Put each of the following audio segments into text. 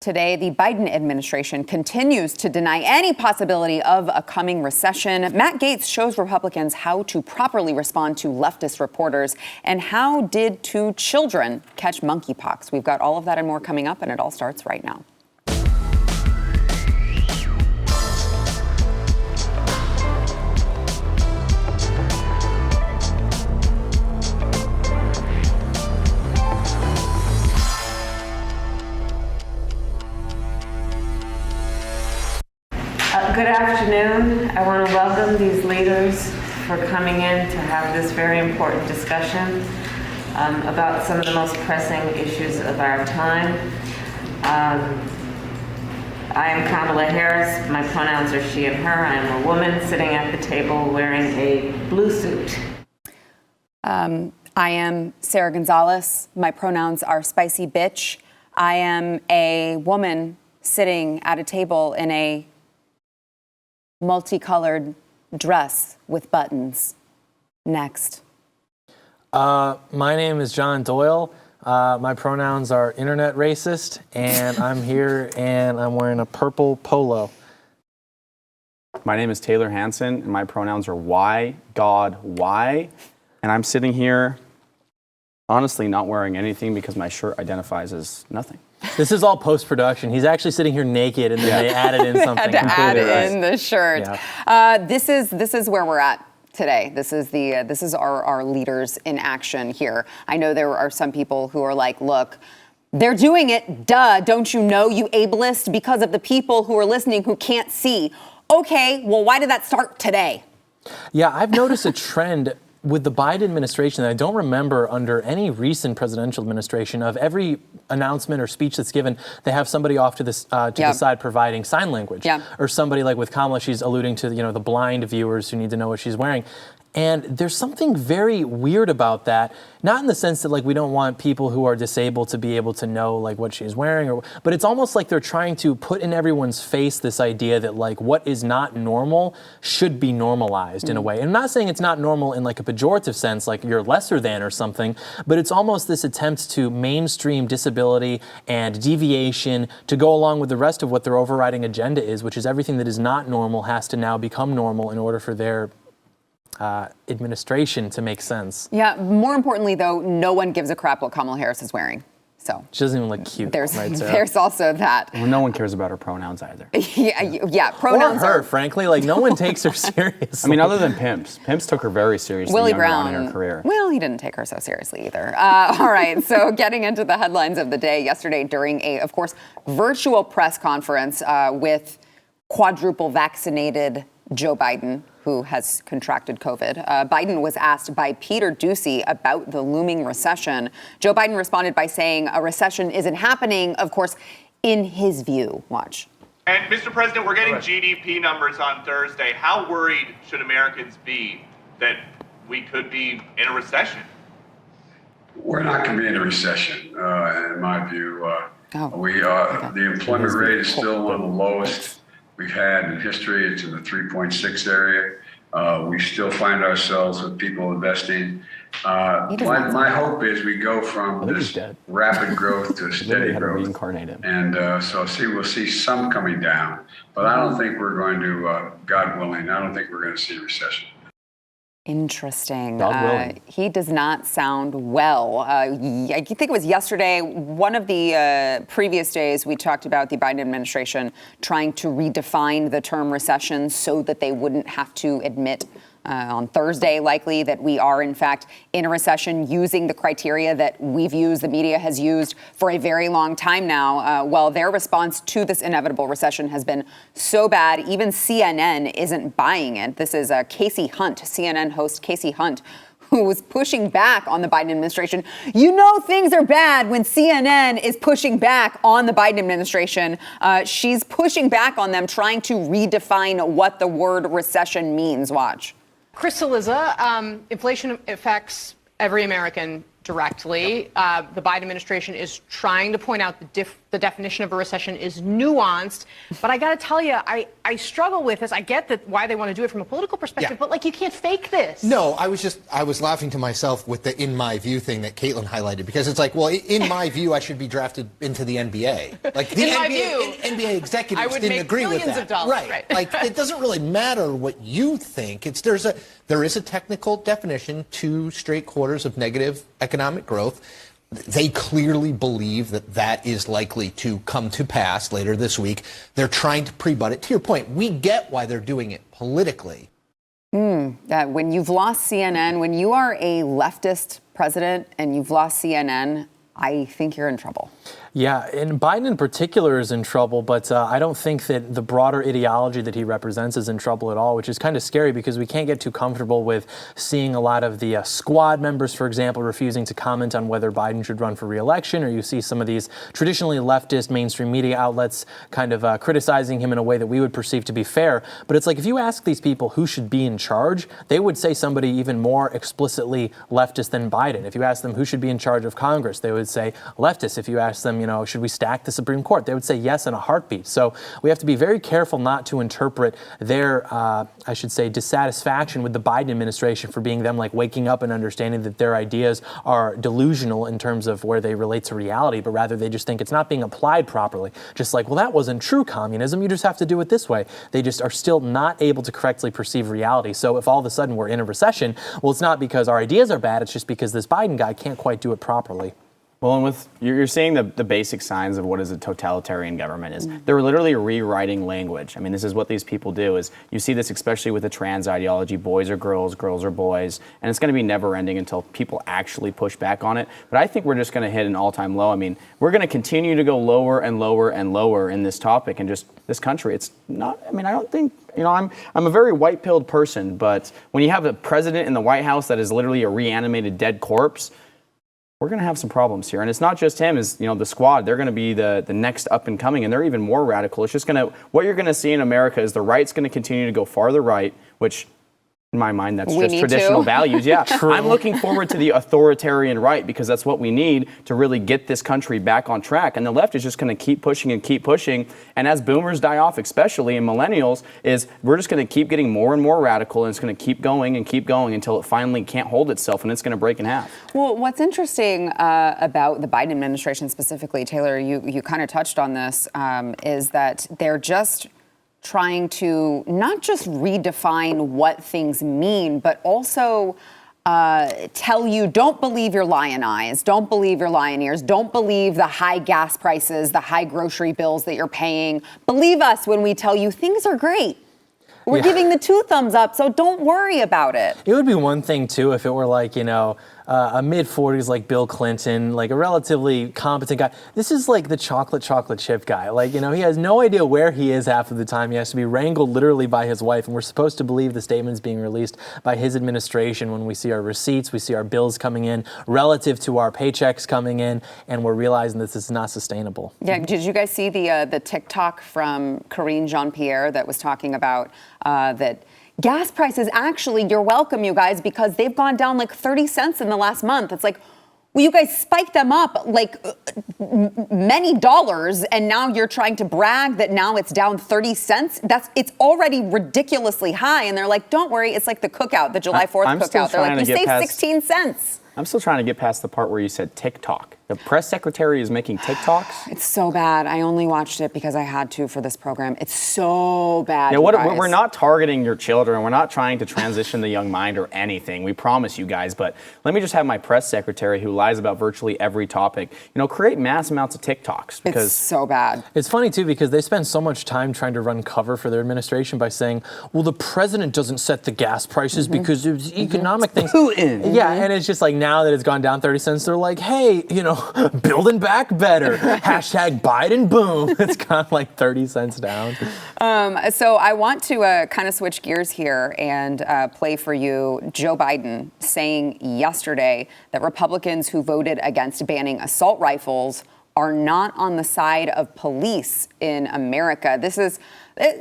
Today, the Biden administration continues to deny any possibility of a coming recession. Matt Gaetz shows Republicans how to properly respond to leftist reporters. And how did two children catch monkeypox? We've got all of that and more coming up, and it all starts right now. Good afternoon. I want to welcome these leaders for coming in to have this very important discussion about some of the most pressing issues of our time. I am Kamala Harris. My pronouns are she and her. I am a woman sitting at the table wearing a blue suit. I am Sarah Gonzalez. My pronouns are spicy bitch. I am a woman sitting at a table in a multicolored dress with buttons. Next. My name is John Doyle. My pronouns are internet racist, and I'm here and I'm wearing a purple polo. My name is Taylor Hansen, and my pronouns are why, God, why? And I'm sitting here, honestly, not wearing anything because my shirt identifies as nothing. This is all post-production. He's actually sitting here naked, and then they added in something. They had to add right. in the shirt. Yeah. This is where we're at today. This is our leaders in action here. I know there are some people who are like, look, they're doing it, duh, don't you know, you ableist, because of the people who are listening who can't see. Okay, well, why did that start today? Yeah, I've noticed a trend with the Biden administration that I don't remember under any recent presidential administration. Of every announcement or speech that's given, they have somebody off to this the side providing sign language. Yeah. Or somebody like with Kamala, she's alluding to the blind viewers who need to know what she's wearing. And there's something very weird about that, not in the sense that like we don't want people who are disabled to be able to know like what she's wearing, but it's almost like they're trying to put in everyone's face this idea that like what is not normal should be normalized in a way. And I'm not saying it's not normal in like a pejorative sense, like you're lesser than or something, but it's almost this attempt to mainstream disability and deviation to go along with the rest of what their overriding agenda is, which is everything that is not normal has to now become normal in order for their administration to make sense. Yeah, more importantly, though, no one gives a crap what Kamala Harris is wearing. So she doesn't even look cute. There's also that. Well, no one cares about her pronouns either. yeah, pronouns. Or her, frankly, like no one takes her seriously. I mean, other than Pimps. Pimps took her very seriously. Willie Brown in her career. Well, he didn't take her so seriously either. All right, so getting into the headlines of the day yesterday during a, of course, virtual press conference with quadruple vaccinated Joe Biden, who has contracted COVID. Biden was asked by Peter Doocy about the looming recession. Joe Biden responded by saying a recession isn't happening, of course, in his view. Watch. And Mr. President, we're getting GDP numbers on Thursday. How worried should Americans be that we could be in a recession? We're not going to be in a recession, in my view. The employment rate is still one of the lowest we've had in history. It's in the 3.6 area. We still find ourselves with people investing. My hope is we go from this rapid growth to steady growth. And we'll see some coming down. But I don't think we're going to, God willing, I don't think we're going to see a recession. Interesting. He does not sound well. I think it was yesterday, one of the previous days, we talked about the Biden administration trying to redefine the term recession so that they wouldn't have to admit on Thursday, likely, that we are, in fact, in a recession using the criteria that we've used, the media has used for a very long time now. Well, their response to this inevitable recession has been so bad, even CNN isn't buying it. This is Casey Hunt, CNN host Casey Hunt, who was pushing back on the Biden administration. You know things are bad when CNN is pushing back on the Biden administration. She's pushing back on them, trying to redefine what the word recession means. Watch. Crystalliza, inflation affects every American directly. The Biden administration is trying to point out the the definition of a recession is nuanced. But I got to tell you, I struggle with this. I get that why they want to do it from a political perspective, but like you can't fake this. No, I was laughing to myself with the "in my view" thing that Caitlin highlighted, because it's like, well, in my view, I should be drafted into the NBA. Like the NBA executives didn't agree with that. Right. Like it doesn't really matter what you think. There is a technical definition: 2 straight quarters of negative economic growth. They clearly believe that is likely to come to pass later this week. They're trying to pre-butt it. To your point, we get why they're doing it politically. When you've lost CNN, when you are a leftist president and you've lost CNN, I think you're in trouble. Yeah, and Biden in particular is in trouble, but I don't think that the broader ideology that he represents is in trouble at all, which is kind of scary because we can't get too comfortable with seeing a lot of the squad members, for example, refusing to comment on whether Biden should run for re-election, or you see some of these traditionally leftist mainstream media outlets kind of criticizing him in a way that we would perceive to be fair. But it's like if you ask these people who should be in charge, they would say somebody even more explicitly leftist than Biden. If you ask them who should be in charge of Congress, they would say leftist. If you ask them, should we stack the Supreme Court? They would say yes in a heartbeat. So we have to be very careful not to interpret their, I should say, dissatisfaction with the Biden administration for being them like waking up and understanding that their ideas are delusional in terms of where they relate to reality, but rather they just think it's not being applied properly. Just like, well, that wasn't true communism. You just have to do it this way. They just are still not able to correctly perceive reality. So if all of a sudden we're in a recession, well, it's not because our ideas are bad. It's just because this Biden guy can't quite do it properly. Well, and you're seeing the basic signs of what is a totalitarian government is. They're literally rewriting language. I mean, this is what these people do. Is you see this especially with the trans ideology: boys are girls, girls are boys, and it's going to be never ending until people actually push back on it. But I think we're just going to hit an all-time low. I mean, we're going to continue to go lower and lower and lower in this topic, and just this country. It's not. I mean, I don't think. I'm a very white-pilled person, but when you have a president in the White House that is literally a reanimated dead corpse, we're going to have some problems here. And it's not just him, is the squad. They're going to be the next up and coming, and they're even more radical. It's just what you're going to see in America is the right's going to continue to go farther right, which in my mind, that's just traditional values. Yeah, I'm looking forward to the authoritarian right because that's what we need to really get this country back on track. And the left is just going to keep pushing and keep pushing. And as boomers die off, especially and millennials, we're just going to keep getting more and more radical, and it's going to keep going until it finally can't hold itself and it's going to break in half. Well, what's interesting about the Biden administration specifically, Taylor, you kind of touched on this, is that they're just trying to not just redefine what things mean, but also tell you, don't believe your lion eyes, don't believe your lion ears, don't believe the high gas prices, the high grocery bills that you're paying. Believe us when we tell you things are great. We're giving the 2 thumbs up, so don't worry about it. It would be one thing, too, if it were like, a mid-40s like Bill Clinton, like a relatively competent guy. This is like the chocolate chip guy. Like, he has no idea where he is half of the time. He has to be wrangled literally by his wife, and we're supposed to believe the statements being released by his administration when we see our receipts, we see our bills coming in relative to our paychecks coming in, and we're realizing this is not sustainable. Yeah, did you guys see the TikTok from Karine Jean-Pierre that was talking about that gas prices, actually, you're welcome, you guys, because they've gone down like 30 cents in the last month. It's like, well, you guys spiked them up like many dollars, and now you're trying to brag that now it's down 30 cents. It's already ridiculously high, and they're like, don't worry, it's like the cookout, the July 4th cookout. They're like, you saved 16 cents. I'm still trying to get past the part where you said TikTok. The press secretary is making TikToks? It's so bad. I only watched it because I had to for this program. It's so bad. Yeah, we're not targeting your children. We're not trying to transition the young mind or anything. We promise you guys. But let me just have my press secretary, who lies about virtually every topic, create mass amounts of TikToks. Because it's so bad. It's funny, too, because they spend so much time trying to run cover for their administration by saying, well, the president doesn't set the gas prices because of economic things. Putin. Yeah, and it's just like now that it's gone down 30 cents, they're like, hey, building back better. Hashtag Biden boom. It's gone like 30 cents down. So I want to kind of switch gears here and play for you Joe Biden saying yesterday that Republicans who voted against banning assault rifles are not on the side of police in America.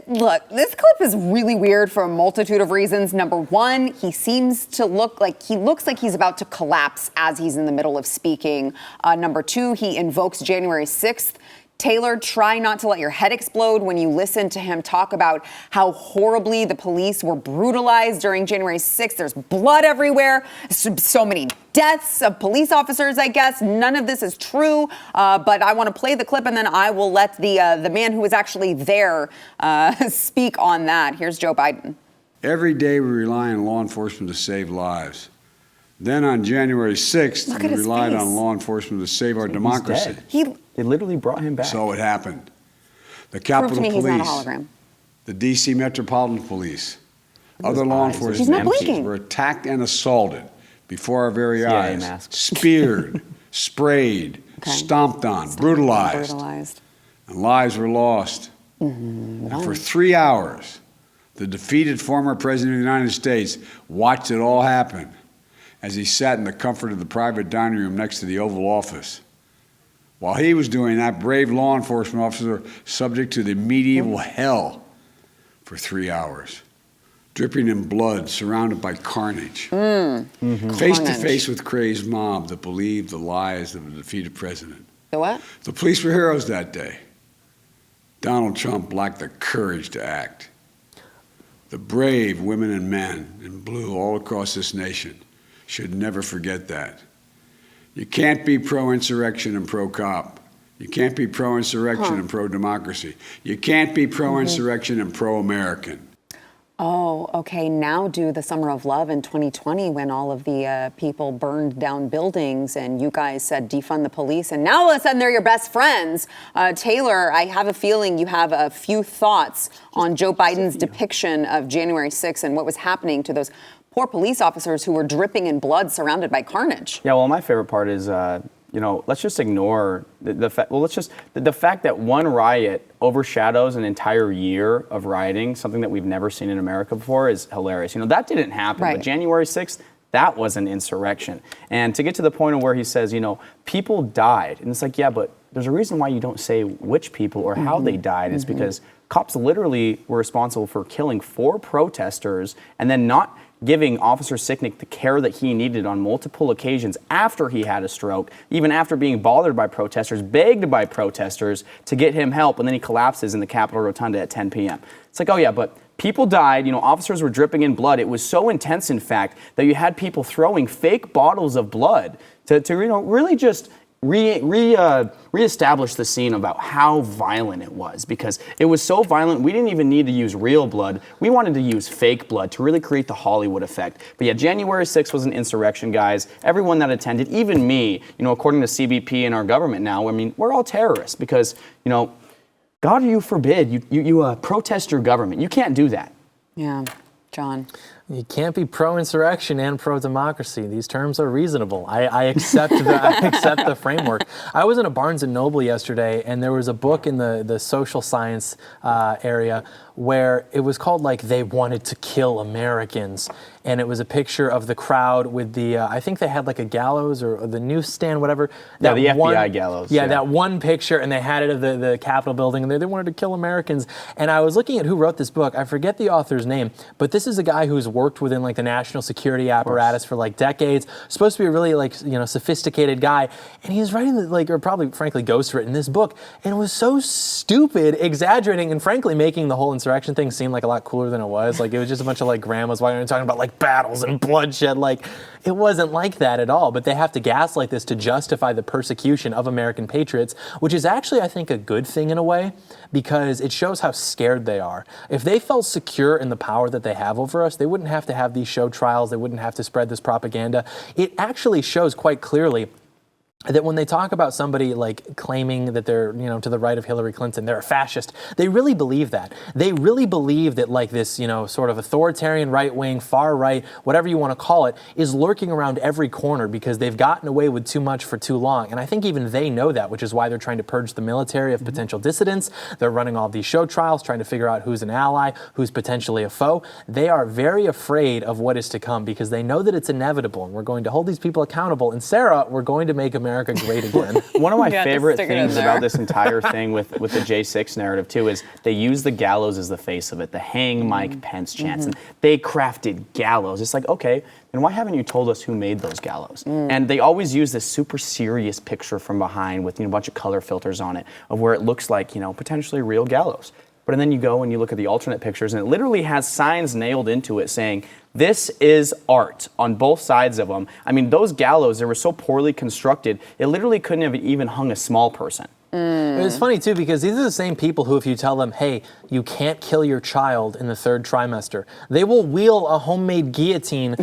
Look, this clip is really weird for a multitude of reasons. Number one, he seems to look like he's about to collapse as he's in the middle of speaking. Number two, he invokes January 6th Taylor, try not to let your head explode when you listen to him talk about how horribly the police were brutalized during January 6th. There's blood everywhere, so many deaths of police officers, I guess. None of this is true, but I want to play the clip, and then I will let the man who was actually there speak on that. Here's Joe Biden. Every day we rely on law enforcement to save lives. Then on January 6th, we relied on law enforcement to save our democracy. They literally brought him back. So it happened. The Capitol Police, he's not a hologram. the D.C. Metropolitan Police, other law enforcement agencies were attacked and assaulted before our very eyes, speared, sprayed, stomped on, brutalized, and lives were lost. And for 3 hours, the defeated former president of the United States watched it all happen as he sat in the comfort of the private dining room next to the Oval Office. While he was doing that, brave law enforcement officers were subject to the medieval hell for 3 hours, dripping in blood, surrounded by carnage. Face to face with crazed mob that believed the lies of a defeated president. The what? The police were heroes that day. Donald Trump lacked the courage to act. The brave women and men in blue all across this nation should never forget that. You can't be pro-insurrection and pro-cop. You can't be pro-insurrection and pro-democracy. You can't be pro-insurrection and pro-American. Oh, okay. Now do the Summer of Love in 2020 when all of the people burned down buildings and you guys said defund the police, and now all of a sudden they're your best friends. Taylor, I have a feeling you have a few thoughts on Joe Biden's depiction of January 6th and what was happening to those poor police officers who were dripping in blood surrounded by carnage. Yeah, well, my favorite part is, let's just ignore the fact that one riot overshadows an entire year of rioting, something that we've never seen in America before, is hilarious. That didn't happen, but January 6th, that was an insurrection. And to get to the point of where he says, people died, and it's like, yeah, but there's a reason why you don't say which people or how they died. It's because cops literally were responsible for killing 4 protesters and then not giving Officer Sicknick the care that he needed on multiple occasions after he had a stroke, even after being bothered by protesters, begged by protesters to get him help, and then he collapses in the Capitol Rotunda at 10 p.m. It's like, oh yeah, but people died, officers were dripping in blood. It was so intense, in fact, that you had people throwing fake bottles of blood to really just reestablish the scene about how violent it was, because it was so violent we didn't even need to use real blood. We wanted to use fake blood to really create the Hollywood effect. But yeah, January 6th was an insurrection, guys. Everyone that attended, even me, according to CBP and our government now, we're all terrorists because, God, you forbid you protest your government. You can't do that. Yeah, John. You can't be pro-insurrection and pro-democracy. These terms are reasonable. I accept the framework. I was in a Barnes & Noble yesterday, and there was a book in the social science area where it was called, They Wanted to Kill Americans. And it was a picture of the crowd with the, I think they had a gallows or the newsstand, whatever. The FBI gallows. Yeah, that one picture, and they had it of the Capitol building, and they wanted to kill Americans. And I was looking at who wrote this book. I forget the author's name, but this is a guy who's worked within the national security apparatus for decades. Supposed to be a really sophisticated guy, and he was writing or probably frankly ghostwritten this book, and it was so stupid, exaggerating, and frankly making the whole insurrection thing seem a lot cooler than it was. It was just a bunch of grandmas talking about battles and bloodshed. It wasn't like that at all. But they have to gaslight this to justify the persecution of American patriots, which is actually, I think, a good thing in a way, because it shows how scared they are. If they felt secure in the power that they have over us, they wouldn't have to have these show trials. They wouldn't have to spread this propaganda. It actually shows quite clearly that when they talk about somebody claiming that they're, to the right of Hillary Clinton, they're a fascist, they really believe that. They really believe that this, sort of authoritarian right wing, far right, whatever you want to call it, is lurking around every corner because they've gotten away with too much for too long. And I think even they know that, which is why they're trying to purge the military of potential dissidents. They're running all these show trials, trying to figure out who's an ally, who's potentially a foe. They are very afraid of what is to come because they know that it's inevitable, and we're going to hold these people accountable. And Sarah, we're going to make America America great again. One of my favorite things about this entire thing with the J6 narrative, too, is they use the gallows as the face of it, the hang Mike Pence chants. And they crafted gallows. It's like, okay, then why haven't you told us who made those gallows? And they always use this super serious picture from behind with a bunch of color filters on it of where it looks like, potentially real gallows. But then you go and you look at the alternate pictures, and it literally has signs nailed into it saying, this is art on both sides of them. I mean, those gallows, they were so poorly constructed, it literally couldn't have even hung a small person. It's funny, too, because these are the same people who, if you tell them, hey, you can't kill your child in the 3rd trimester, they will wheel a homemade guillotine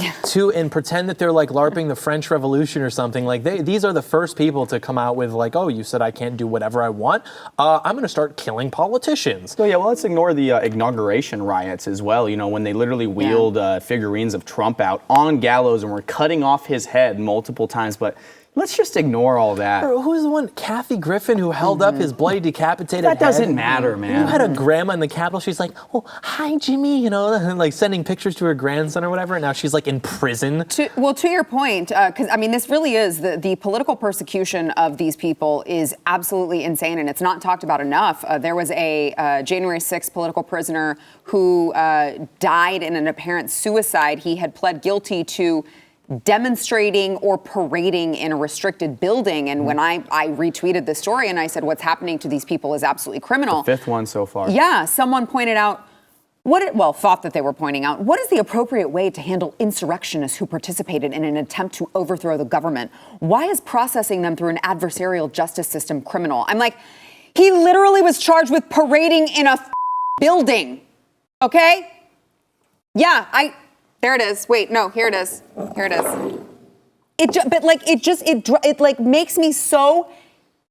and pretend that they're like LARPing the French Revolution or something. Like, these are the first people to come out with like, oh, you said I can't do whatever I want. I'm going to start killing politicians. So, yeah, well, let's ignore the inauguration riots as well, when they literally wheeled figurines of Trump out on gallows and were cutting off his head multiple times. But let's just ignore all that. Who's the one? Kathy Griffin, who held up his bloody decapitated head? That doesn't matter, man. You had a grandma in the Capitol. She's like, oh, hi, Jimmy, and like sending pictures to her grandson or whatever. And now she's like in prison. To your point, because I mean, this really is the political persecution of these people is absolutely insane, and it's not talked about enough. There was a January 6th political prisoner who died in an apparent suicide. He had pled guilty to demonstrating or parading in a restricted building. And when I retweeted the story and I said, what's happening to these people is absolutely criminal. The 5th one so far. Yeah, someone pointed out, thought that they were pointing out, what is the appropriate way to handle insurrectionists who participated in an attempt to overthrow the government? Why is processing them through an adversarial justice system criminal? I'm like, he literally was charged with parading in a building. Okay? Yeah, there it is. Wait, no, here it is. Here it is. It makes me so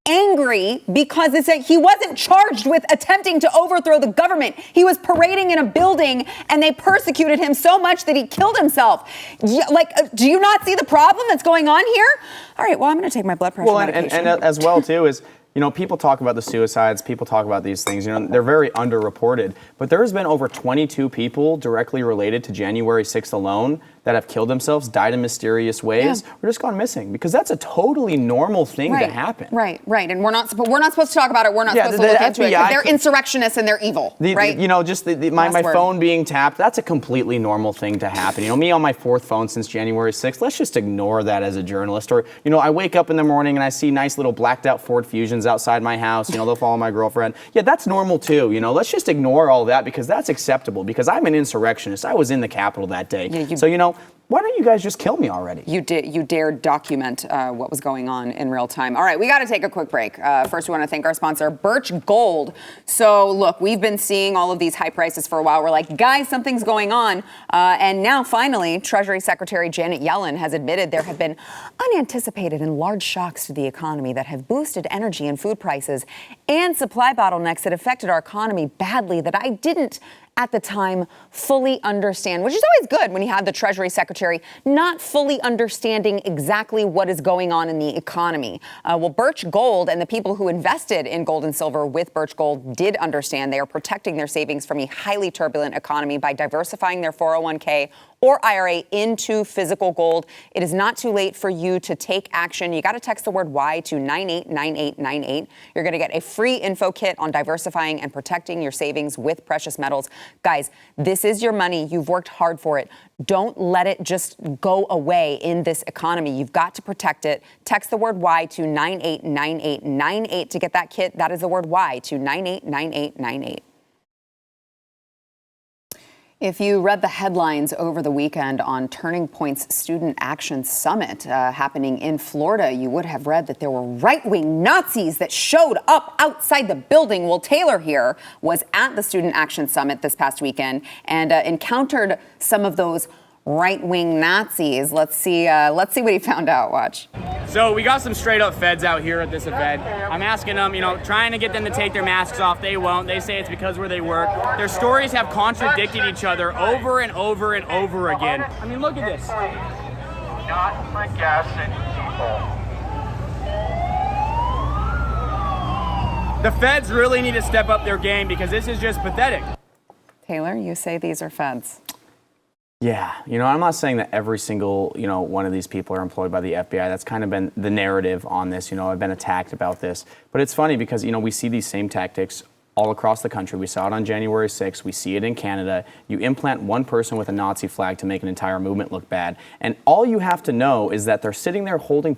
angry because it's like he wasn't charged with attempting to overthrow the government. He was parading in a building and they persecuted him so much that he killed himself. Do you not see the problem that's going on here? All right, well, I'm going to take my blood pressure medication. And as well, too, is people talk about the suicides, people talk about these things, they're very underreported. But there has been over 22 people directly related to January 6th alone that have killed themselves, died in mysterious ways, or just gone missing, because that's a totally normal thing to happen. Right. And we're not supposed to talk about it. We're not supposed to look into it. They're insurrectionists and they're evil, right? My phone being tapped, that's a completely normal thing to happen. Me on my 4th phone since January 6th, let's just ignore that as a journalist. Or, I wake up in the morning and I see nice little blacked out Ford Fusions outside my house. They'll follow my girlfriend. Yeah, that's normal too. Let's just ignore all that because that's acceptable, because I'm an insurrectionist. I was in the Capitol that day. Why don't you guys just kill me already? You dared document what was going on in real time. All right, we got to take a quick break. First, we want to thank our sponsor, Birch Gold. So, look, we've been seeing all of these high prices for a while. We're like, guys, something's going on. And now, finally, Treasury Secretary Janet Yellen has admitted there have been unanticipated and large shocks to the economy that have boosted energy and food prices and supply bottlenecks that affected our economy badly that I didn't at the time fully understand, which is always good when you have the Treasury Secretary not fully understanding exactly what is going on in the economy. Birch Gold and the people who invested in gold and silver with Birch Gold did understand they are protecting their savings from a highly turbulent economy by diversifying their 401k or IRA into physical gold. It is not too late for you to take action. You got to text the word Y to 989898. You're going to get a free info kit on diversifying and protecting your savings with precious metals. Guys, this is your money. You've worked hard for it. Don't let it just go away in this economy. You've got to protect it. Text the word Y to 989898 to get that kit. That is the word Y to 989898. If you read the headlines over the weekend on Turning Point's Student Action Summit happening in Florida, you would have read that there were right-wing Nazis that showed up outside the building. Well, Taylor here was at the Student Action Summit this past weekend and encountered some of those right-wing Nazis. Let's see what he found out. Watch. So we got some straight up feds out here at this event. I'm asking them, trying to get them to take their masks off. They won't. They say it's because where they work. Their stories have contradicted each other over and over and over again. I mean, look at this. Not my gassing people. The feds really need to step up their game because this is just pathetic. Taylor, you say these are feds. Yeah, I'm not saying that every single, one of these people are employed by the FBI. That's kind of been the narrative on this. I've been attacked about this. But it's funny because, we see these same tactics all across the country. We saw it on January 6th. We see it in Canada. You implant one person with a Nazi flag to make an entire movement look bad. And all you have to know is that they're sitting there holding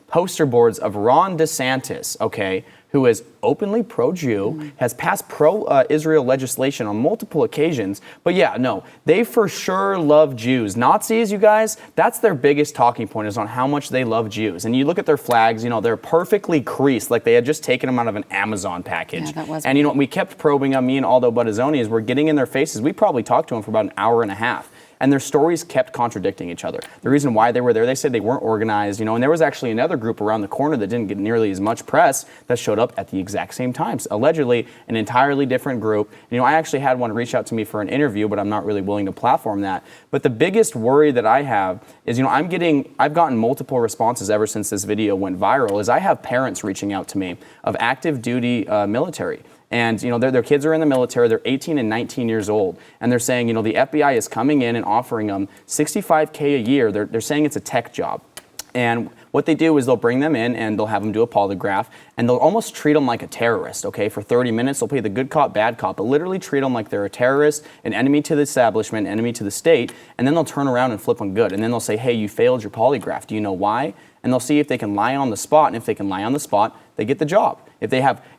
poster boards of Ron DeSantis, okay, who is openly pro-Jew, has passed pro-Israel legislation on multiple occasions. But yeah, no, they for sure love Jews. Nazis, you guys, that's their biggest talking point, is on how much they love Jews. And you look at their flags, they're perfectly creased, like they had just taken them out of an Amazon package. Yeah, that was and we kept probing on me and Aldo Buttazzoni as we're getting in their faces. We probably talked to them for about an hour and a half. And their stories kept contradicting each other. The reason why they were there, they said they weren't organized, and there was actually another group around the corner that didn't get nearly as much press that showed up at the exact same time. So allegedly, an entirely different group. I actually had one reach out to me for an interview, but I'm not really willing to platform that. But the biggest worry that I have is, I've gotten multiple responses ever since this video went viral, is I have parents reaching out to me of active duty military. And, their kids are in the military, they're 18 and 19 years old. And they're saying, the FBI is coming in and offering them $65K a year. They're saying it's a tech job. And what they do is they'll bring them in and they'll have them do a polygraph, and they'll almost treat them like a terrorist, okay? For 30 minutes, they'll play the good cop, bad cop, but literally treat them like they're a terrorist, an enemy to the establishment, enemy to the state, and then they'll turn around and flip them good. And then they'll say, hey, you failed your polygraph. Do you know why? And they'll see if they can lie on the spot, and if they can lie on the spot, they get the job. If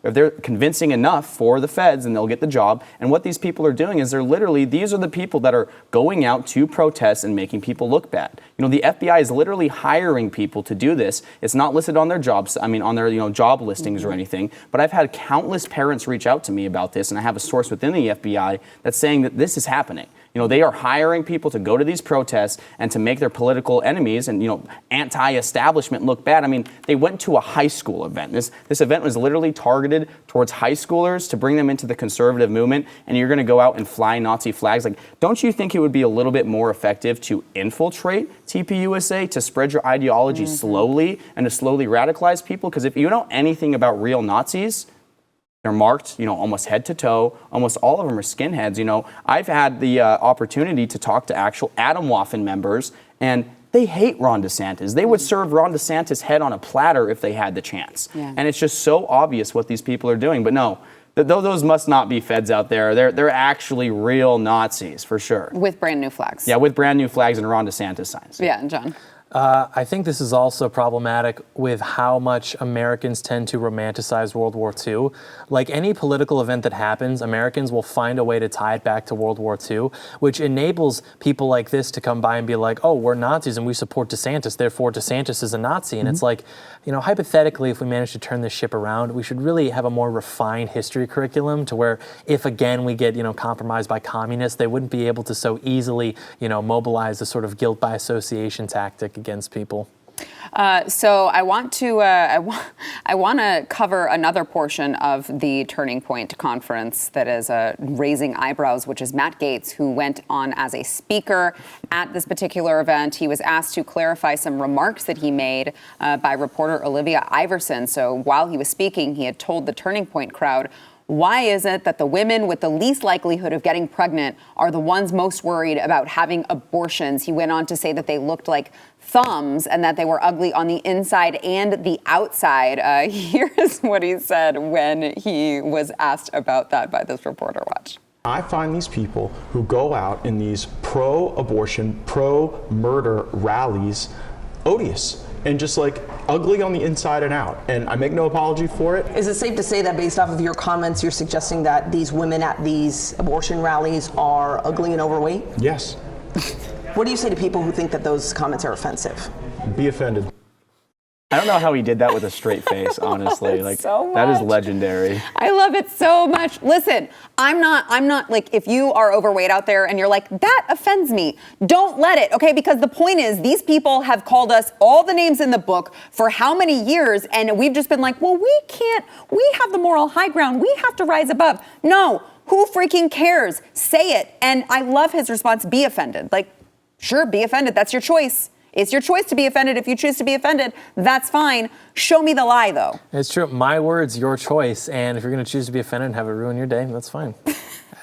they're convincing enough for the feds, then they'll get the job. And what these people are doing is these are the people that are going out to protest and making people look bad. The FBI is literally hiring people to do this. It's not listed on their jobs, on their job listings or anything. But I've had countless parents reach out to me about this, and I have a source within the FBI that's saying that this is happening. They are hiring people to go to these protests and to make their political enemies and, anti-establishment look bad. They went to a high school event. This event was literally targeted towards high schoolers to bring them into the conservative movement, and you're going to go out and fly Nazi flags. Don't you think it would be a little bit more effective to infiltrate TPUSA, to spread your ideology slowly and to slowly radicalize people? Because if you know anything about real Nazis, they're marked, almost head to toe. Almost all of them are skinheads. I've had the opportunity to talk to actual Atomwaffen members, and they hate Ron DeSantis. They would serve Ron DeSantis' head on a platter if they had the chance. Yeah. And it's just so obvious what these people are doing. But no, those must not be feds out there. They're actually real Nazis, for sure. With brand new flags. Yeah, with brand new flags and Ron DeSantis signs. Yeah, and John? I think this is also problematic with how much Americans tend to romanticize World War II. Like any political event that happens, Americans will find a way to tie it back to World War II, which enables people like this to come by and be like, oh, we're Nazis and we support DeSantis, therefore DeSantis is a Nazi. And it's like, hypothetically, if we manage to turn this ship around, we should really have a more refined history curriculum to where if, again, we get, compromised by communists, they wouldn't be able to so easily, mobilize the sort of guilt by association tactic against people. So I want to cover another portion of the Turning Point conference that is raising eyebrows, which is Matt Gaetz, who went on as a speaker at this particular event. He was asked to clarify some remarks that he made by reporter Olivia Iverson. So while he was speaking, he had told the Turning Point crowd, why is it that the women with the least likelihood of getting pregnant are the ones most worried about having abortions? He went on to say that they looked like thumbs and that they were ugly on the inside and the outside. Here's what he said when he was asked about that by this reporter. Watch. I find these people who go out in these pro-abortion, pro-murder rallies odious and just like ugly on the inside and out. And I make no apology for it. Is it safe to say that based off of your comments, you're suggesting that these women at these abortion rallies are ugly and overweight? Yes. What do you say to people who think that those comments are offensive? Be offended. I don't know how he did that with a straight face, honestly. Like, so that is legendary. I love it so much. Listen, I'm not like, if you are overweight out there and you're like, that offends me, don't let it, okay? Because the point is, these people have called us all the names in the book for how many years, and we've just been like, well, we have the moral high ground, we have to rise above. No, who freaking cares? Say it. And I love his response, be offended. Like, sure, be offended, that's your choice. It's your choice to be offended. If you choose to be offended, that's fine. Show me the lie, though. It's true. My words, your choice. And if you're going to choose to be offended and have it ruin your day, that's fine.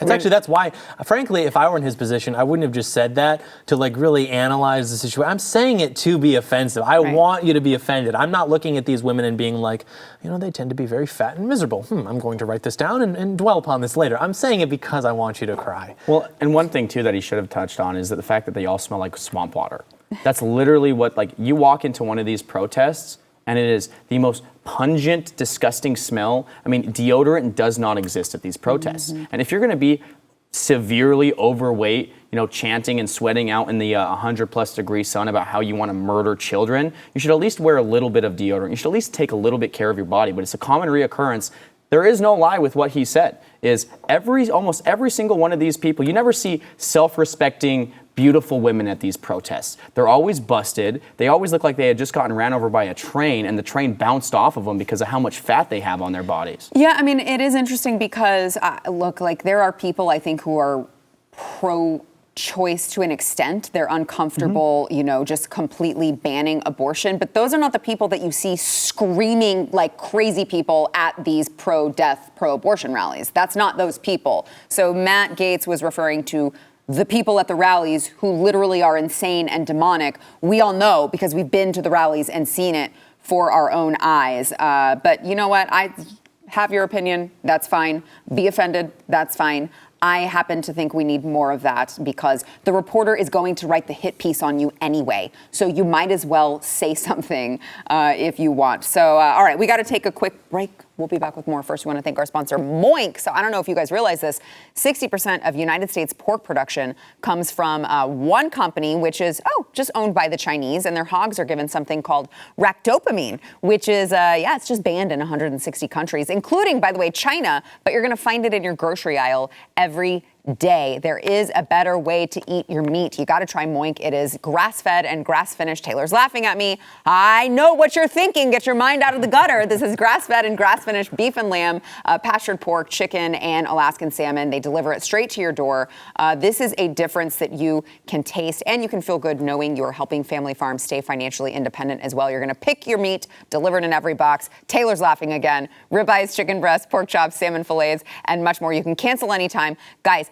It's actually, that's why, frankly, if I were in his position, I wouldn't have just said that to like really analyze the situation. I'm saying it to be offensive. I want you to be offended. I'm not looking at these women and being like, you know, they tend to be very fat and miserable. I'm going to write this down and dwell upon this later. I'm saying it because I want you to cry. Well, and one thing too that he should have touched on is that the fact that they all smell like swamp water. That's literally what, like, you walk into one of these protests and it is the most pungent, disgusting smell. I mean, deodorant does not exist at these protests. And if you're going to be severely overweight, you know, chanting and sweating out in the 100+ degree sun about how you want to murder children, you should at least wear a little bit of deodorant. You should at least take a little bit care of your body. But it's a common reoccurrence. There is no lie with what he said. Is almost every single one of these people, you never see self-respecting, beautiful women at these protests. They're always busted. They always look like they had just gotten ran over by a train and the train bounced off of them because of how much fat they have on their bodies. Yeah, I mean, it is interesting because, look, like there are people I think who are pro-choice to an extent. They're uncomfortable, you know, just completely banning abortion. But those are not the people that you see screaming like crazy people at these pro-death, pro-abortion rallies. That's not those people. So Matt Gaetz was referring to the people at the rallies who literally are insane and demonic. We all know because we've been to the rallies and seen it for our own eyes. But you know what? I have your opinion. That's fine. Be offended. That's fine. I happen to think we need more of that because the reporter is going to write the hit piece on you anyway. So you might as well say something if you want. So, all right, we got to take a quick break. We'll be back with more. First, we want to thank our sponsor, Moink. So I don't know if you guys realize this. 60% of United States pork production comes from one company, which is, just owned by the Chinese. And their hogs are given something called ractopamine, which is, it's just banned in 160 countries, including, by the way, China. But you're going to find it in your grocery aisle every day. There is a better way to eat your meat. You got to try Moink. It is grass-fed and grass-finished. Taylor's laughing at me. I know what you're thinking. Get your mind out of the gutter. This is grass-fed and grass-finished beef and lamb, pastured pork, chicken, and Alaskan salmon. They deliver it straight to your door. This is a difference that you can taste, and you can feel good knowing you're helping family farms stay financially independent as well. You're going to pick your meat, delivered in every box. Taylor's laughing again. Ribeyes, chicken breasts, pork chops, salmon fillets, and much more. You can cancel anytime. Guys,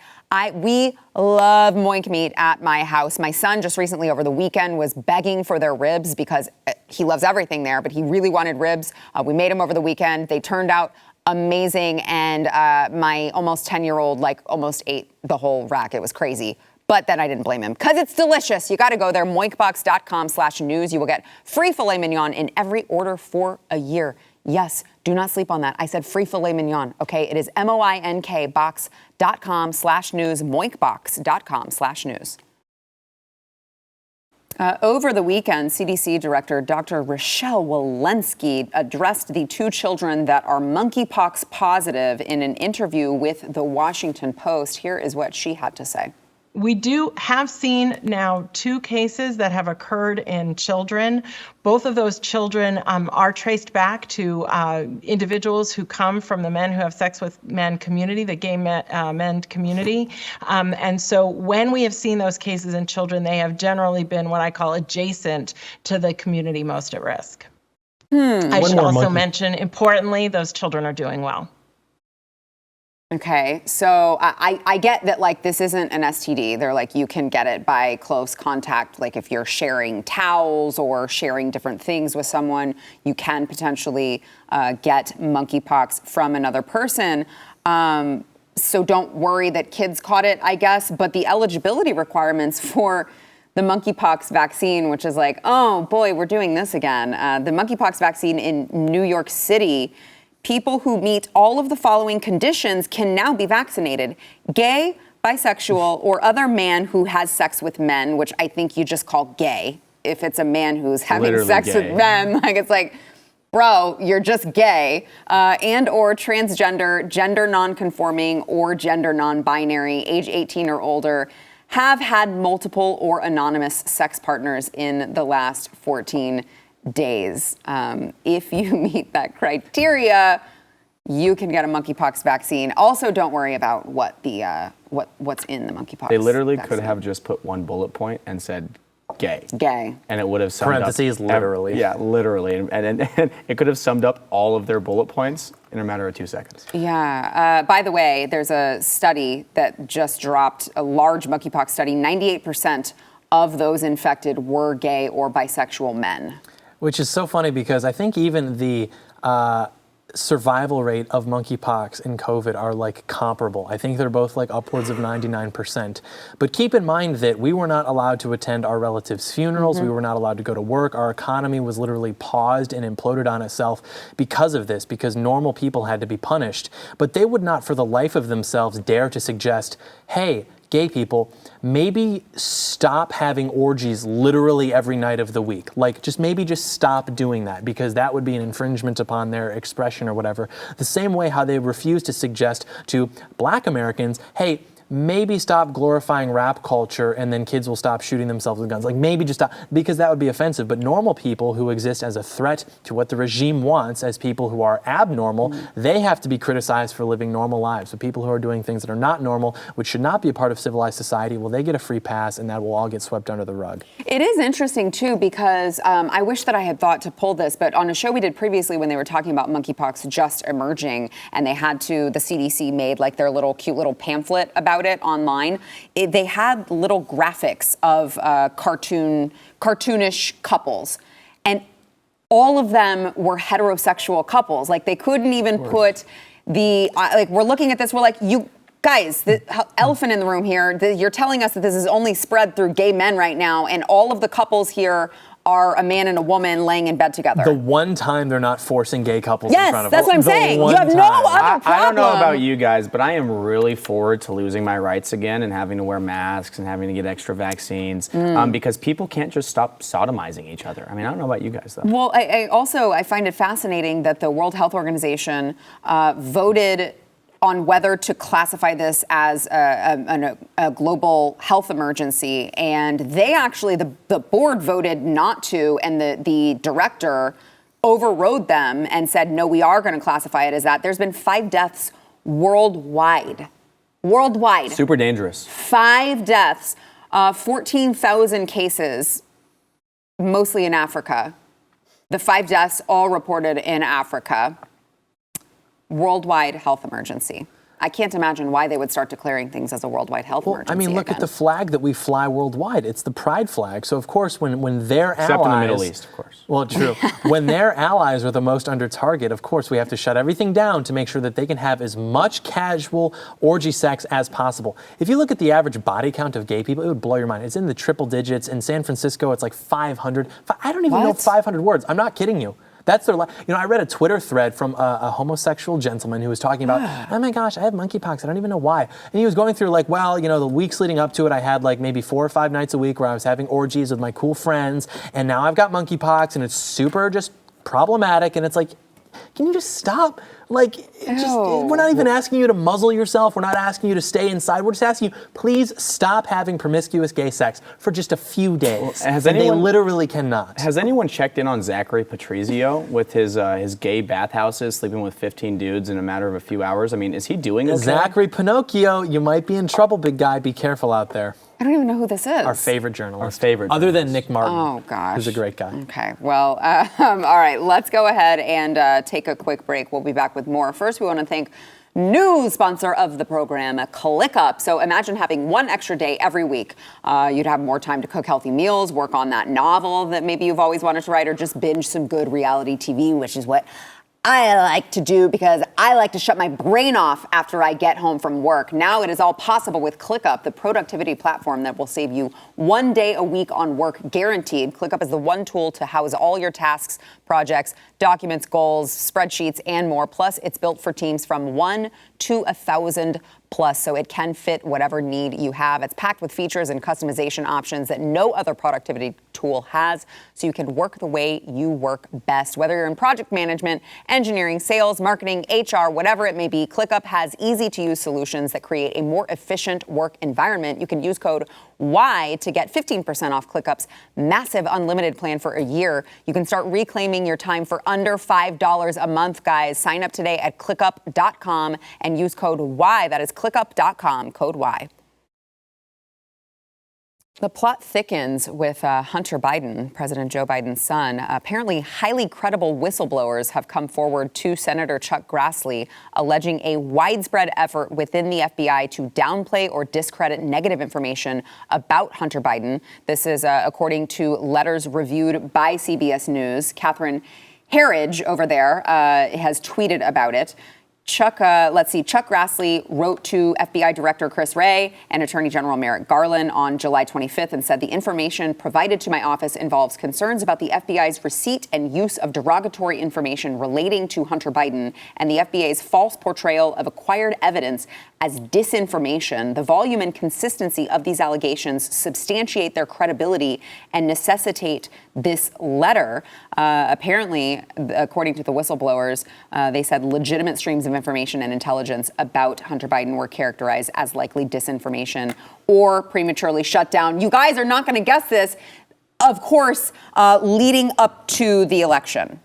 we love Moink meat at my house. My son just recently over the weekend was begging for their ribs because he loves everything there, but he really wanted ribs. We made them over the weekend. They turned out amazing, and my almost 10-year-old almost ate the whole rack. It was crazy. But then I didn't blame him because it's delicious. You got to go there, moinkbox.com/news. You will get free filet mignon in every order for a year. Yes, do not sleep on that. I said free filet mignon, okay? It is MOINK box.com/news, moinkbox.com/news. Over the weekend, CDC Director Dr. Rochelle Walensky addressed the 2 children that are monkeypox positive in an interview with The Washington Post. Here is what she had to say. We have seen now 2 cases that have occurred in children. Both of those children are traced back to individuals who come from the men who have sex with men community, the gay men community. And so when we have seen those cases in children, they have generally been what I call adjacent to the community most at risk. I should also mention, importantly, those children are doing well. Okay, so I get that, this isn't an STD. They're you can get it by close contact. If you're sharing towels or sharing different things with someone, you can potentially get monkeypox from another person. So don't worry that kids caught it, I guess. But the eligibility requirements for the monkeypox vaccine, which is oh boy, we're doing this again. The monkeypox vaccine in New York City, people who meet all of the following conditions can now be vaccinated. Gay, bisexual, or other man who has sex with men, which I think you just call gay. If it's a man who's having Literally sex gay. with men, bro, you're just gay. And or transgender, gender non-conforming, or gender non-binary, age 18 or older, have had multiple or anonymous sex partners in the last 14 days. If you meet that criteria, you can get a monkeypox vaccine. Also, don't worry about what's in the monkeypox. They literally vaccine. could have just put one bullet point and said, gay. Gay. And it would have summed Parentheses, up. literally. Yeah, literally. And it could have summed up all of their bullet points in a matter of 2 seconds. Yeah. By the way, there's a study that just dropped, a large monkeypox study. 98% of those infected were gay or bisexual men. Which is so funny because I think even the survival rate of monkeypox and COVID are like comparable. I think they're both like upwards of 99%. But keep in mind that we were not allowed to attend our relatives' funerals. We were not allowed to go to work. Our economy was literally paused and imploded on itself because of this, because normal people had to be punished. But they would not for the life of themselves dare to suggest, hey, gay people, maybe stop having orgies literally every night of the week. Like, just stop doing that, because that would be an infringement upon their expression or whatever. The same way how they refuse to suggest to Black Americans, hey, maybe stop glorifying rap culture and then kids will stop shooting themselves with guns. Like, maybe just stop, because that would be offensive. But normal people who exist as a threat to what the regime wants as people who are abnormal, they have to be criticized for living normal lives. So people who are doing things that are not normal, which should not be a part of civilized society, well, they get a free pass and that will all get swept under the rug. It is interesting, too, because I wish that I had thought to pull this, but on a show we did previously when they were talking about monkeypox just emerging and the CDC made like their cute little pamphlet about it online. They had little graphics of cartoonish couples, and all of them were heterosexual couples. Like, they couldn't even put we're looking at this, we're like, you guys, the elephant in the room here, you're telling us that this is only spread through gay men right now, and all of the couples here are a man and a woman laying in bed together. The one time they're not forcing gay couples in front of us. Yes, that's what I'm saying. You have no other problem. I don't know about you guys, but I am really forward to losing my rights again and having to wear masks and having to get extra vaccines because people can't just stop sodomizing each other. I mean, I don't know about you guys, though. Well, I find it fascinating that the World Health Organization voted on whether to classify this as a global health emergency. And they actually, the board voted not to, and the director overrode them and said, no, we are going to classify it as that. There's been 5 deaths worldwide. Worldwide. Super dangerous. 5 deaths, 14,000 cases, mostly in Africa. The 5 deaths all reported in Africa. Worldwide health emergency. I can't imagine why they would start declaring things as a worldwide health emergency. I mean, look at the flag that we fly worldwide. It's the pride flag. So, of course, when their allies... Except in the Middle East, of course. Well, true. When their allies are the most under target, of course, we have to shut everything down to make sure that they can have as much casual orgy sex as possible. If you look at the average body count of gay people, it would blow your mind. It's in the triple digits. In San Francisco, it's like 500. I don't even know 500 words. I'm not kidding you. That's their, I read a Twitter thread from a homosexual gentleman who was talking about, oh my gosh, I have monkeypox. I don't even know why. And he was going through the weeks leading up to it, I had maybe 4 or 5 nights a week where I was having orgies with my cool friends. And now I've got monkeypox and it's super just problematic. And it's like, can you just stop? We're not even asking you to muzzle yourself. We're not asking you to stay inside. We're just asking you, please stop having promiscuous gay sex for just a few days. They literally cannot. Has anyone checked in on Zachary Patrizio with his gay bathhouses, sleeping with 15 dudes in a matter of a few hours? I mean, is he doing okay? Zachary Pinocchio, you might be in trouble, big guy. Be careful out there. I don't even know who this is. Our favorite journalist. Other than Nick Martin. Oh, gosh. Who's a great guy. Okay. Well, all right. Let's go ahead and take a quick break. We'll be back with more. First, we want to thank new sponsor of the program, ClickUp. So imagine having 1 extra day every week. You'd have more time to cook healthy meals, work on that novel that maybe you've always wanted to write, or just binge some good reality TV, which is what I like to do because I like to shut my brain off after I get home from work. Now it is all possible with ClickUp, the productivity platform that will save you 1 day a week on work guaranteed. ClickUp is the one tool to house all your tasks, projects, documents, goals, spreadsheets, and more. Plus, it's built for teams from 1 to 1,000 plus, so it can fit whatever need you have. It's packed with features and customization options that no other productivity tool has, so you can work the way you work best. Whether you're in project management, engineering, sales, marketing, HR, whatever it may be, ClickUp has easy-to-use solutions that create a more efficient work environment. You can use code Y to get 15% off ClickUp's massive unlimited plan for a year. You can start reclaiming your time for under $5 a month, guys. Sign up today at clickup.com and use code Y. That is clickup.com, code Y. The plot thickens with Hunter Biden, President Joe Biden's son. Apparently, highly credible whistleblowers have come forward to Senator Chuck Grassley, alleging a widespread effort within the FBI to downplay or discredit negative information about Hunter Biden. This is according to letters reviewed by CBS News. Catherine Herridge over there has tweeted about it. Chuck Grassley wrote to FBI Director Chris Wray and Attorney General Merrick Garland on July 25th and said the information provided to my office involves concerns about the FBI's receipt and use of derogatory information relating to Hunter Biden and the FBI's false portrayal of acquired evidence as disinformation. The volume and consistency of these allegations substantiate their credibility and necessitate this letter. Apparently, according to the whistleblowers, they said legitimate streams of information and intelligence about Hunter Biden were characterized as likely disinformation or prematurely shut down. You guys are not going to guess this, of course, leading up to the election.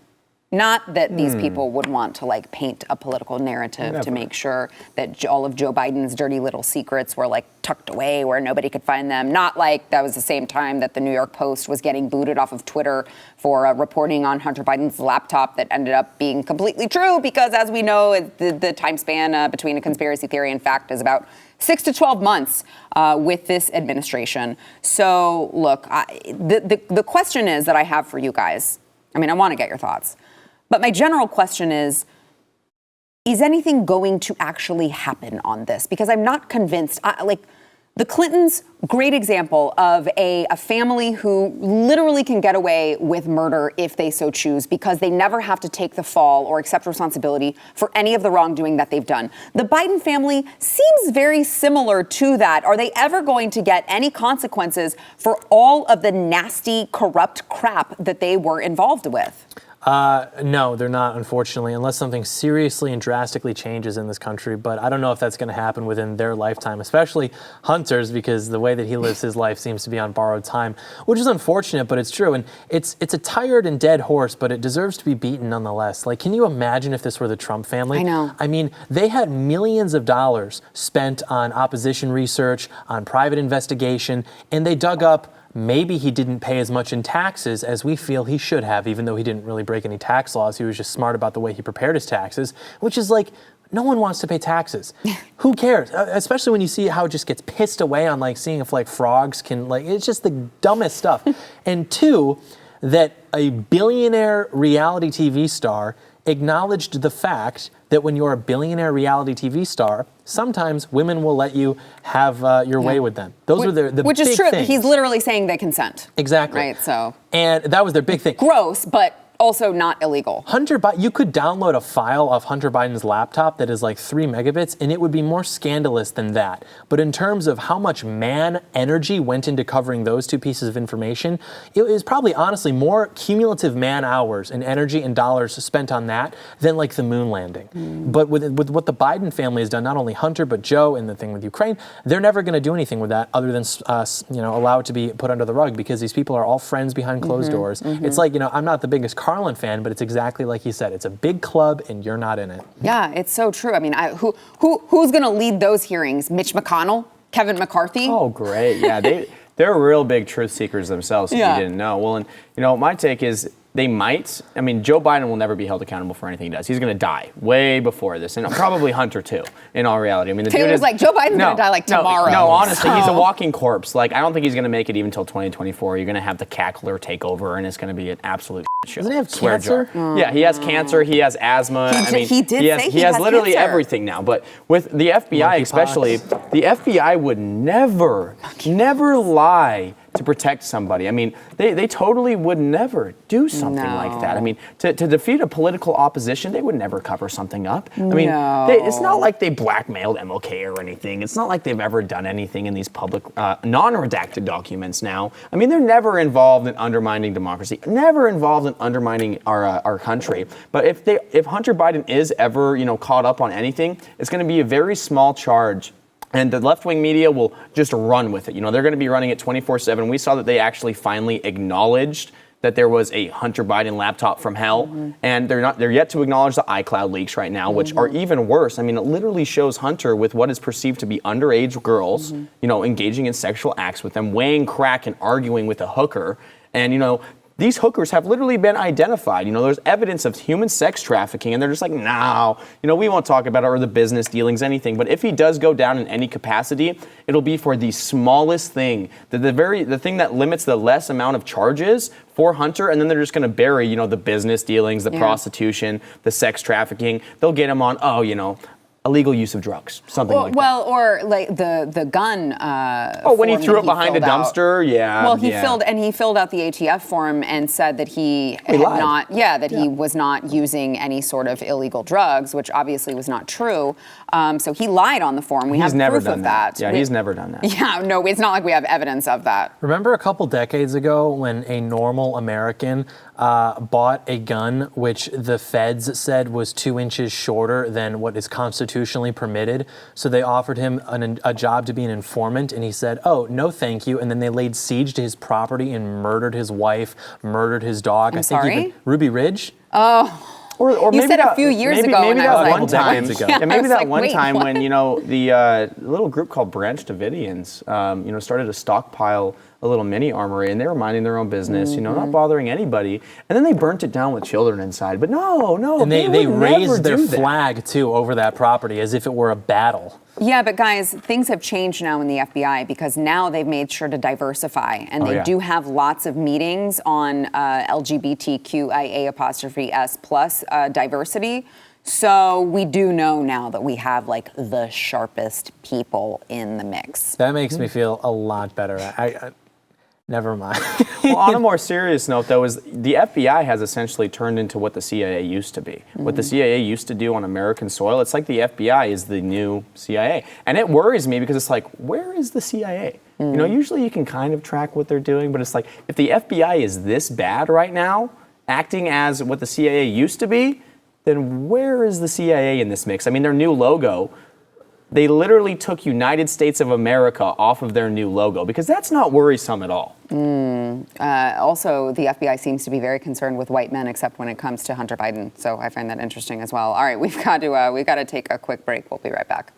Not that these people would want to like paint a political narrative to make sure that all of Joe Biden's dirty little secrets were like tucked away where nobody could find them. Not like that was the same time that the New York Post was getting booted off of Twitter for reporting on Hunter Biden's laptop that ended up being completely true because, as we know, the time span between a conspiracy theory and fact is about 6 to 12 months with this administration. So, look, the question is that I have for you guys, I mean, I want to get your thoughts. But my general question is anything going to actually happen on this? Because I'm not convinced. The Clintons, great example of a family who literally can get away with murder if they so choose because they never have to take the fall or accept responsibility for any of the wrongdoing that they've done. The Biden family seems very similar to that. Are they ever going to get any consequences for all of the nasty, corrupt crap that they were involved with? No, they're not, unfortunately, unless something seriously and drastically changes in this country. But I don't know if that's going to happen within their lifetime, especially Hunter's, because the way that he lives his life seems to be on borrowed time, which is unfortunate, but it's true. And it's a tired and dead horse, but it deserves to be beaten nonetheless. Like, can you imagine if this were the Trump family? I know. I mean, they had millions of dollars spent on opposition research, on private investigation, and they dug up maybe he didn't pay as much in taxes as we feel he should have, even though he didn't really break any tax laws. He was just smart about the way he prepared his taxes, which is like, no one wants to pay taxes. Who cares? Especially when you see how it just gets pissed away on like seeing if like frogs can, like, it's just the dumbest stuff. And two, that a billionaire reality TV star acknowledged the fact that when you're a billionaire reality TV star, sometimes women will let you have your way with them. Those are the which big is true. things. He's literally saying they consent. Exactly. Right. So. And that was their big thing. Gross, but also not illegal. You could download a file of Hunter Biden's laptop that is like 3 megabits, and it would be more scandalous than that. But in terms of how much man energy went into covering those two pieces of information, it is probably honestly more cumulative man hours and energy and dollars spent on that than like the moon landing. But with what the Biden family has done, not only Hunter but Joe and the thing with Ukraine, they're never going to do anything with that other than allow it to be put under the rug because these people are all friends behind closed doors. It's like, I'm not the biggest Carlin fan, but it's exactly like he said. It's a big club, and you're not in it. Yeah, it's so true. I mean, who's going to lead those hearings? Mitch McConnell? Kevin McCarthy? Oh, great. Yeah, they're real big truth seekers themselves, if you didn't know. Well, and my take is they might. I mean, Joe Biden will never be held accountable for anything he does. He's going to die way before this, and probably Hunter too. In all reality, I mean, the dude is like Joe Biden's going to die like tomorrow. No, honestly, he's a walking corpse. Like, I don't think he's going to make it even until 2024. You're going to have the cackler take over, and it's going to be an absolute show. Doesn't he have cancer? Yeah, he has cancer. He has asthma. He has literally cancer. Everything now. But with the FBI, especially, the FBI would never lie to protect somebody. I mean, they totally would never do something like that. I mean, to defeat a political opposition, they would never cover something up. I mean, it's not like they blackmailed MLK or anything. It's not like they've ever done anything in these public, non-redacted documents now. I mean, they're never involved in undermining democracy, never involved in undermining our country. But if Hunter Biden is ever, caught up on anything, it's going to be a very small charge. And the left-wing media will just run with it. They're going to be running it 24/7. We saw that they actually finally acknowledged that there was a Hunter Biden laptop from hell, and they're yet to acknowledge the iCloud leaks right now, which are even worse. I mean, it literally shows Hunter with what is perceived to be underage girls, engaging in sexual acts with them, weighing crack and arguing with a hooker, and these hookers have literally been identified. There's evidence of human sex trafficking, and they're just like, no, we won't talk about it, or the business dealings, anything. But if he does go down in any capacity, it'll be for the smallest thing, the thing that limits the less amount of charges for Hunter, and then they're just going to bury, the business dealings, the prostitution, the sex trafficking. They'll get him on, illegal use of drugs, something like that. Well, or like the gun. When he threw it behind a dumpster, Well, he filled out the ATF form and said that he was not using any sort of illegal drugs, which obviously was not true. So he lied on the form. We have proof of that. Yeah, he's never done that. Yeah, no, it's not like we have evidence of that. Remember a couple decades ago when a normal American bought a gun which the feds said was 2 inches shorter than what is constitutionally permitted? So they offered him a job to be an informant, and he said, "Oh, no, thank you." And then they laid siege to his property and murdered his wife, murdered his dog. I'm sorry? Even Ruby Ridge. Oh. Or you said a few years ago. Maybe that one time. Maybe that one wait, time what? when the little group called Branch Davidians, started to stockpile a little mini armory, and they were minding their own business, not bothering anybody, and then they burnt it down with children inside. But no, and they raised their flag too over that property as if it were a battle. Yeah, but guys, things have changed now in the FBI because now they've made sure to diversify, and they do have lots of meetings on LGBTQIA''S+ diversity. So we do know now that we have like the sharpest people in the mix. That makes me feel a lot better. I never mind. Well, on a more serious note, though, is the FBI has essentially turned into what the CIA used to be. What the CIA used to do on American soil, it's like the FBI is the new CIA. And it worries me because it's like, where is the CIA? Usually you can kind of track what they're doing, but it's like, if the FBI is this bad right now, acting as what the CIA used to be, then where is the CIA in this mix? I mean, their new logo, they literally took United States of America off of their new logo because that's not worrisome at all. Also, the FBI seems to be very concerned with white men, except when it comes to Hunter Biden. So I find that interesting as well. All right, we've got to take a quick break. We'll be right back.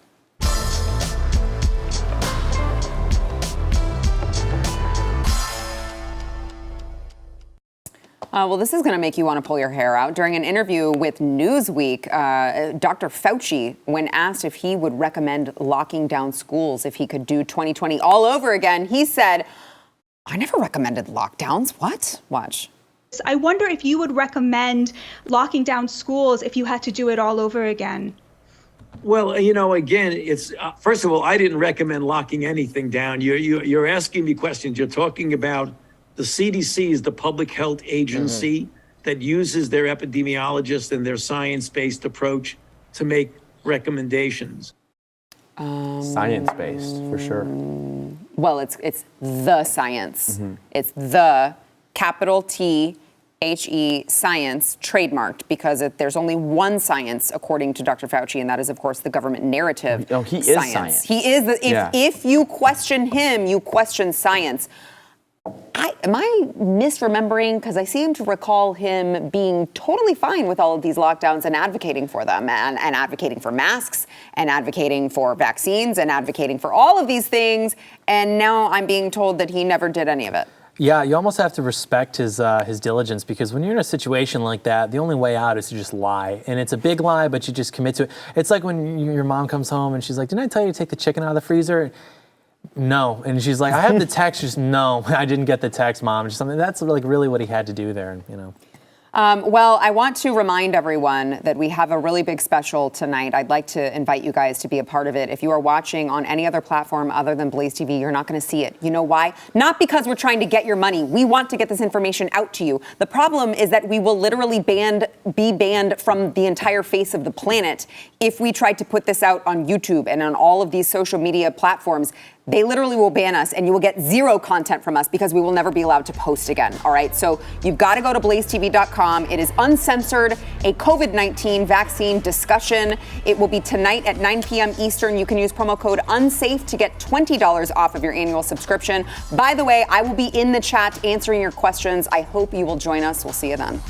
Well, this is going to make you want to pull your hair out. During an interview with Newsweek, Dr. Fauci, when asked if he would recommend locking down schools if he could do 2020 all over again, he said, "I never recommended lockdowns." What? Watch. I wonder if you would recommend locking down schools if you had to do it all over again. Well, again, it's first of all, I didn't recommend locking anything down. You're asking me questions. You're talking about the CDC is the public health agency that uses their epidemiologists and their science-based approach to make recommendations. Science-based, for sure. Well, it's the science. It's the capital THE science trademarked because there's only one science according to Dr. Fauci, and that is, of course, the government narrative. No, he is science. He is. If you question him, you question science. Am I misremembering? Because I seem to recall him being totally fine with all of these lockdowns and advocating for them and advocating for masks and advocating for vaccines and advocating for all of these things. And now I'm being told that he never did any of it. Yeah, you almost have to respect his diligence because when you're in a situation like that, the only way out is to just lie. And it's a big lie, but you just commit to it. It's like when your mom comes home and she's like, "Didn't I tell you to take the chicken out of the freezer?" No. And she's like, "I have the text." Just, "No, I didn't get the text, Mom." Just something that's like really what he had to do there, Well, I want to remind everyone that we have a really big special tonight. I'd like to invite you guys to be a part of it. If you are watching on any other platform other than BlazeTV, you're not going to see it. You know why? Not because we're trying to get your money. We want to get this information out to you. The problem is that we will literally be banned from the entire face of the planet if we tried to put this out on YouTube and on all of these social media platforms. they literally will ban us and you will get zero content from us because we will never be allowed to post again. All right. So you've got to go to blazetv.com. It is uncensored, a COVID-19 vaccine discussion. It will be tonight at 9 p.m. Eastern. You can use promo code UNSAFE to get $20 off of your annual subscription. By the way, I will be in the chat answering your questions. I hope you will join us. We'll see you then.